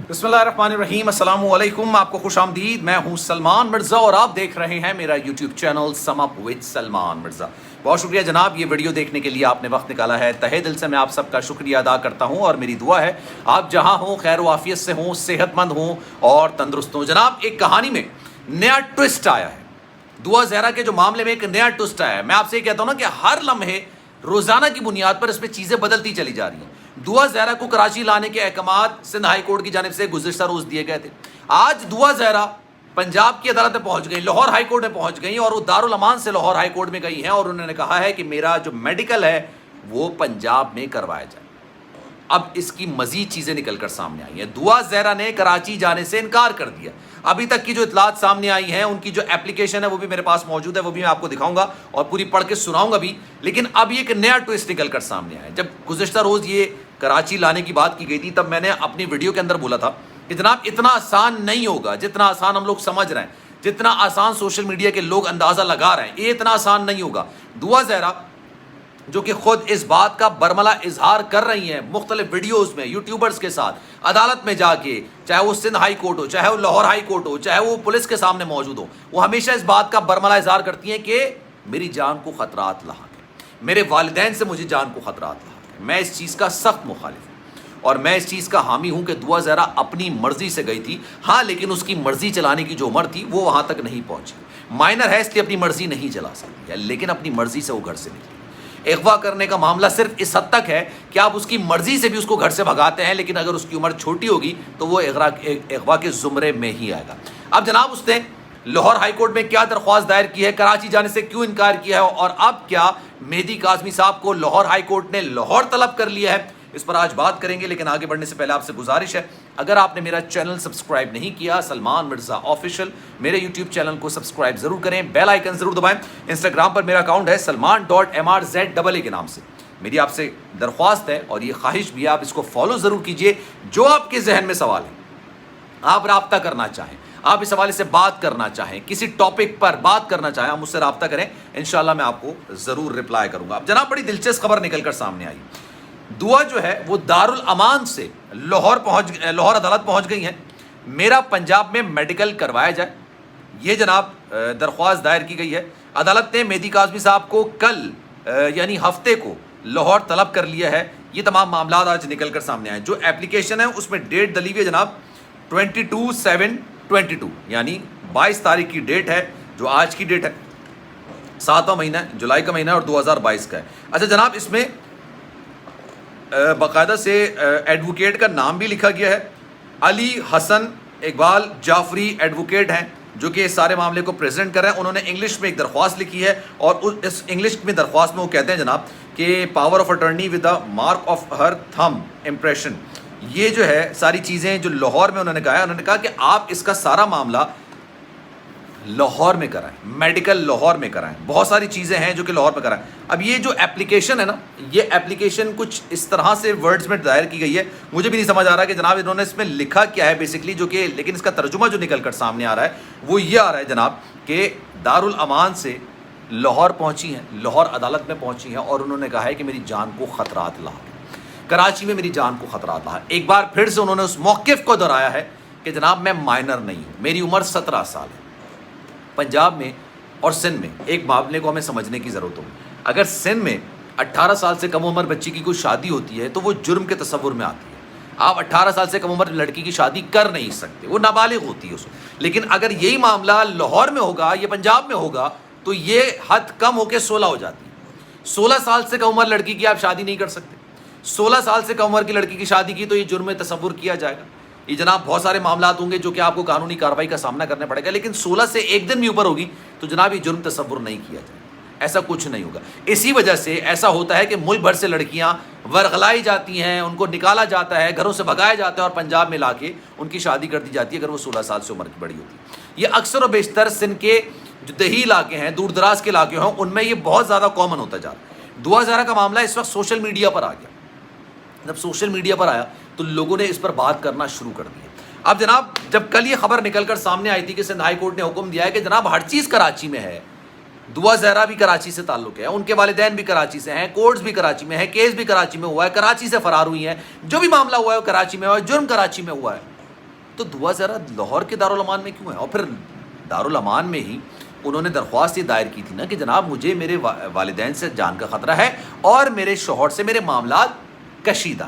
बिस्मिल्लाहिर्रहमानिर्रहीम, अस्सलाम वालेकुम। आपको खुश आमदीद। मैं हूं सलमान मिर्ज़ा और आप देख रहे हैं मेरा YouTube channel sum up with Salman Mirza. बहुत शुक्रिया जनाब, ये वीडियो देखने के लिए आपने वक्त निकाला है। तहे दिल से मैं आप सबका शुक्रिया अदा करता हूं और मेरी दुआ है आप जहां हों खैर वाफियत से हों, सेहतमंद हों और तंदुरुस्त हों। जनाब, एक कहानी में नया ट्विस्ट आया है। दुआ ज़हरा के जो मामले में एक नया ट्विस्ट आया है। मैं आपसे ये कहता हूँ ना कि हर लम्हे रोज़ाना की बुनियाद पर इसमें चीज़ें बदलती चली जा रही हैं। दुआ ज़हरा को कराची लाने के अहकामात सिंध हाई कोर्ट की जानिब से गुज़िश्ता रोज़ दिए गए थे। आज दुआ ज़हरा पंजाब की अदालत में पहुंच गई, लाहौर हाई कोर्ट में पहुंच गई और वो दारुल अमान से लाहौर हाई कोर्ट में गई हैं और उन्होंने कहा है कि मेरा जो मेडिकल है वो पंजाब में करवाया जाए। अब इसकी मजीद चीज़ें निकलकर सामने आई हैं। दुआ ज़हरा ने कराची जाने से इनकार कर दिया। अभी तक की जो इतलात सामने आई हैं, उनकी जो एप्लीकेशन है वो भी मेरे पास मौजूद है, वो भी मैं आपको दिखाऊंगा और पूरी पढ़ के सुनाऊंगा भी। लेकिन अब ये एक नया ट्विस्ट निकलकर सामने आया। जब गुज़िश्ता रोज़ ये कराची लाने की बात की गई थी तब मैंने अपनी वीडियो के अंदर बोला था कि जनाब इतना आसान नहीं होगा जितना आसान हम लोग समझ रहे हैं, जितना आसान सोशल मीडिया के लोग अंदाज़ा लगा रहे हैं, ये इतना आसान नहीं होगा। दुआ ज़हरा जो कि खुद इस बात का बरमला इजहार कर रही हैं मुख्तलिफ वीडियोज़ में यूट्यूबर्स के साथ, अदालत में जाके, चाहे वो सिंध हाई कोर्ट हो, चाहे वो लाहौर हाई कोर्ट हो, चाहे वो पुलिस के सामने मौजूद हो, वो हमेशा इस बात का बरमला इजहार करती हैं कि मेरी जान को ख़तरात लाहक है, मेरे वालिदैन से मुझे जान को ख़तरात लाहक है। मैं इस चीज़ का सख्त मुखालिफ हूँ और मैं इस चीज़ का हामी हूँ कि दुआ ज़हरा अपनी मर्ज़ी से गई थी। हाँ, लेकिन उसकी मर्ज़ी चलाने की जो उम्र थी वो वहाँ तक नहीं पहुँची। माइनर है इसलिए अपनी मर्ज़ी नहीं चला सकती है, लेकिन अपनी मर्ज़ी से वो घर से निकली। अगवा करने का मामला सिर्फ इस हद तक है कि आप उसकी मर्जी से भी उसको घर से भगाते हैं, लेकिन अगर उसकी उम्र छोटी होगी तो वो अगवा के ज़ुमरे में ही आएगा। अब जनाब, उसने लाहौर हाई कोर्ट में क्या दरख्वास्त दायर की है, कराची जाने से क्यों इनकार किया है और अब क्या मेहदी काज़मी साहब को लाहौर हाई कोर्ट ने लाहौर तलब कर लिया है, इस पर आज बात करेंगे। लेकिन आगे बढ़ने से पहले आपसे गुजारिश है, अगर आपने मेरा चैनल सब्सक्राइब नहीं किया सलमान मिर्ज़ा ऑफिशियल, मेरे यूट्यूब चैनल को सब्सक्राइब ज़रूर करें, बेल आइकन ज़रूर दबाएं। इंस्टाग्राम पर मेरा अकाउंट है salman.mrza के नाम से। मेरी आपसे दरख्वास्त है और ये ख्वाहिश भी है, आप इसको फॉलो ज़रूर कीजिए। जो आपके जहन में सवाल है, आप राब्ता करना चाहें, आप इस हवाले से बात करना चाहें, किसी टॉपिक पर बात करना चाहें, आप मुझसे राब्ता करें, इंशाल्लाह मैं आपको ज़रूर रिप्लाई करूँगा। अब जनाब, बड़ी दिलचस्प खबर निकल कर सामने आई। दुआ जो है वो दारुल अमान से लाहौर अदालत पहुंच गई हैं। मेरा पंजाब में मेडिकल करवाया जाए, ये जनाब दरख्वास्त दायर की गई है। अदालत ने मेहदी काज़मी साहब को कल यानी हफ्ते को लाहौर तलब कर लिया है। ये तमाम मामला आज निकल कर सामने आए। जो एप्लीकेशन है उसमें डेट डली हुई है जनाब 22/7/22, यानी 22 तारीख की डेट है, जो आज की डेट है। 7वां महीना है, जुलाई का महीना है और 2022 का है। अच्छा जनाब, इसमें बाकायदा से एडवोकेट का नाम भी लिखा गया है। अली हसन इकबाल जाफरी एडवोकेट हैं जो कि इस सारे मामले को प्रेजेंट कर रहे हैं। उन्होंने इंग्लिश में एक दरख्वास्त लिखी है और इस इंग्लिश में दरख्वास्त में वो कहते हैं जनाब कि power of attorney with the mark of her thumb impression, ये जो है सारी चीज़ें जो लाहौर में उन्होंने कहा है, उन्होंने कहा कि आप इसका सारा मामला लाहौर में कराएं, मेडिकल लाहौर में कराएं। बहुत सारी चीज़ें हैं जो कि लाहौर में कराएं। अब ये जो एप्लीकेशन है ना, ये एप्लीकेशन कुछ इस तरह से वर्ड्स में दायर की गई है, मुझे भी नहीं समझ आ रहा कि जनाब इन्होंने इसमें लिखा क्या है बेसिकली, जो कि लेकिन इसका तर्जुमा जो निकल कर सामने आ रहा है वो ये आ रहा है जनाब कि दारुल अमान से लाहौर पहुँची हैं, लाहौर अदालत में पहुँची हैं और उन्होंने कहा है कि मेरी जान को ख़तरात लाहक है, कराची में मेरी जान को ख़तरात लाहक है। एक बार फिर से उन्होंने उस मौक़िफ़ को दोहराया है कि जनाब मैं माइनर नहीं हूँ, मेरी उम्र 17 साल है। पंजाब में और सिंध में एक मामले को हमें समझने की ज़रूरत होगी। अगर सिंध में 18 साल से कम उम्र बच्ची की कोई शादी होती है तो वो जुर्म के तसव्वुर में आती है। आप 18 साल से कम उम्र लड़की की शादी कर नहीं सकते, वो नाबालिग होती है उसको। लेकिन अगर यही मामला लाहौर में होगा या पंजाब में होगा तो ये हद कम होकर 16 हो जाती है। 16 साल से कम उम्र लड़की की आप शादी नहीं कर सकते। 16 साल से कम उम्र की लड़की की शादी की तो ये जुर्म तसव्वुर किया जाएगा। ये जनाब बहुत सारे मामला होंगे जो कि आपको कानूनी कार्रवाई का सामना करना पड़ेगा। लेकिन 16 से एक दिन भी ऊपर होगी तो जनाब ये जुर्म तसव्वुर नहीं किया जाएगा, ऐसा कुछ नहीं होगा। इसी वजह से ऐसा होता है कि मुल्क भर से लड़कियां वरगलाई जाती हैं, उनको निकाला जाता है, घरों से भगाया जाता है और पंजाब में लाके उनकी शादी कर दी जाती है अगर वो 16 साल से उम्र की बड़ी होती है। ये अक्सर और बेशतर सिंध के जो दही इलाके हैं, दूर दराज के इलाके हैं, उनमें ये बहुत ज़्यादा कॉमन होता जा रहा है। दुआ ज़हरा का मामला इस वक्त सोशल मीडिया पर आ गया। जब सोशल मीडिया पर आया तो लोगों ने इस पर बात करना शुरू कर दिया। अब जनाब, जब कल ये खबर निकलकर सामने आई थी कि सिंध हाई कोर्ट ने हुक्म दिया है कि जनाब हर चीज़ कराची में है, दुआ ज़हरा भी कराची से ताल्लुक़ है, उनके वालिदैन भी कराची से हैं, कोर्ट्स भी कराची में है, केस भी कराची में हुआ है, कराची से फ़रार हुई हैं, जो भी मामला हुआ है वो कराची में हुआ है, जुर्म कराची में हुआ है, تو دعا ذرا لاہور کے دارالامان میں کیوں ہے؟ اور پھر دارالامان میں ہی انہوں نے درخواست یہ دائر کی تھی نا کہ جناب مجھے میرے والدین سے جان کا خطرہ ہے اور میرے شوہر سے میرے معاملات کشیدہ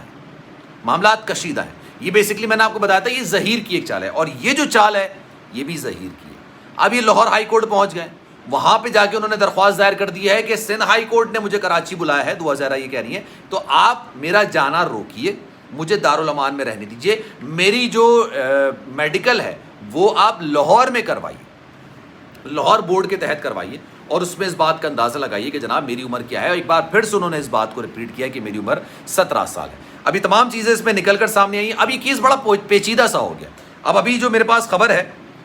ہیں. یہ بیسکلی میں نے آپ کو بتایا تھا یہ ظہیر کی ایک چال ہے, اور یہ جو چال ہے یہ بھی ظہیر کی ہے. اب یہ لاہور ہائی کورٹ پہنچ گئے, وہاں پہ جا کے انہوں نے درخواست دائر کر دی ہے کہ سندھ ہائی کورٹ نے مجھے کراچی بلایا ہے, دعا زہرا یہ کہہ رہی ہیں, تو آپ میرا جانا روکیے, مجھے دارالامان میں رہنے دیجیے, میری جو میڈیکل ہے وہ آپ لاہور میں کروائیے, لاہور بورڈ کے تحت کروائیے, اور اس میں اس بات کا اندازہ لگائیے کہ جناب میری عمر کیا ہے. اور ایک بار پھر سے انہوں نے اس بات کو ریپیٹ کیا کہ میری عمر 17 سال ہے. ابھی تمام چیزیں اس میں نکل کر سامنے آئی. اب یہ کیس بڑا پیچیدہ سا ہو گیا. ابھی جو میرے پاس خبر ہے,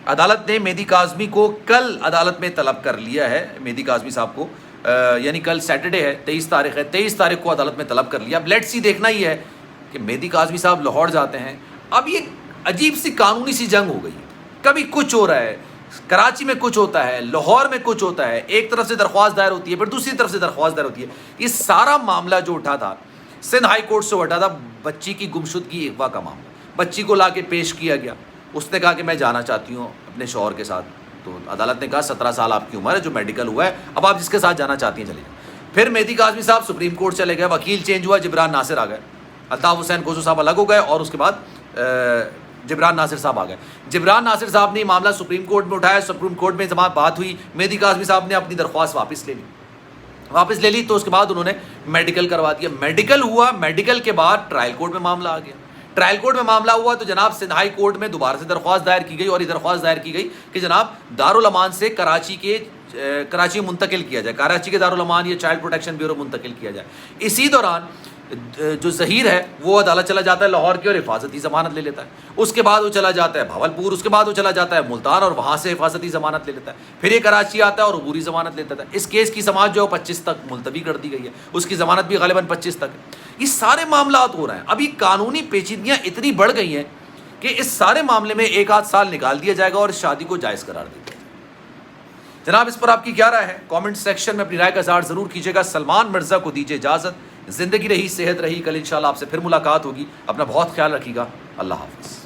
عدالت نے مہدی کاظمی کو کل عدالت میں طلب کر لیا ہے, مہدی کاظمی صاحب کو, یعنی کل سیٹرڈے ہے, 23 تاریخ ہے, 23 تاریخ کو عدالت میں طلب کر لیا. اب لیٹس سی دیکھنا ہی ہے کہ مہدی کاظمی صاحب لاہور جاتے ہیں. اب یہ عجیب سی قانونی سی جنگ ہو گئی ہے, کبھی کچھ ہو رہا ہے, کراچی میں کچھ ہوتا ہے, لاہور میں کچھ ہوتا ہے, ایک طرف سے درخواست دائر ہوتی ہے, پھر دوسری طرف سے درخواست دائر ہوتی ہے. یہ سارا معاملہ جو اٹھا تھا سندھ ہائی کورٹ سے اٹھا تھا, بچی کی گمشدگی اغوا کا معاملہ. بچی کو لا کے پیش کیا گیا, اس نے کہا کہ میں جانا چاہتی ہوں اپنے شوہر کے ساتھ, تو عدالت نے کہا 17 سال آپ کی عمر ہے, جو میڈیکل ہوا ہے, اب آپ جس کے ساتھ جانا چاہتی ہیں چلے جائیں. پھر مہدی کاظمی صاحب سپریم کورٹ چلے گئے, وکیل چینج ہوا, جبران ناصر آ گئے, الطاف حسین کوزو صاحب الگ ہو گئے, اور اس کے بعد جبران ناصر صاحب آ گئے. جبران ناصر صاحب نے معاملہ سپریم کورٹ میں اٹھایا, سپریم کورٹ میں جب بات ہوئی, مہدی کاظمی صاحب نے اپنی درخواست واپس لے لی, تو اس کے بعد انہوں نے میڈیکل کروا دیا. میڈیکل ہوا, میڈیکل کے بعد ٹرائل کورٹ میں معاملہ آ گیا. ٹرائل کورٹ میں معاملہ ہوا تو جناب سندھ ہائی کورٹ میں دوبارہ سے درخواست دائر کی گئی, اور یہ درخواست دائر کی گئی کہ جناب دارالامان سے کراچی منتقل کیا جائے, کراچی کے دارالامان یا چائلڈ پروٹیکشن بیورو منتقل کیا جائے. اسی دوران جو ظہیر ہے وہ عدالت چلا جاتا ہے لاہور کی, اور حفاظتی ضمانت لے لیتا ہے. اس کے بعد وہ چلا جاتا ہے بھاولپور, اس کے بعد وہ چلا جاتا ہے ملتان, اور وہاں سے حفاظتی ضمانت لے لیتا ہے. پھر یہ کراچی آتا ہے اور عبوری ضمانت لیتا ہے. اس کیس کی سماعت جو ہے 25 تک ملتوی کر دی گئی ہے, اس کی ضمانت بھی غالباً 25 تک ہے. یہ سارے معاملات ہو رہے ہیں. ابھی قانونی پیچیدگیاں اتنی بڑھ گئی ہیں کہ اس سارے معاملے میں 1 سال نکال دیا جائے گا اور اس شادی کو جائز قرار دیا جائے گا. جناب اس پر آپ کی کیا رائے ہے؟ کامنٹ سیکشن میں اپنی رائے کا اظہار ضرور کیجیے گا. سلمان مرزا کو دیجیے اجازت. زندگی رہی, صحت رہی, کل انشاءاللہ آپ سے پھر ملاقات ہوگی. اپنا بہت خیال رکھیے گا. اللہ حافظ.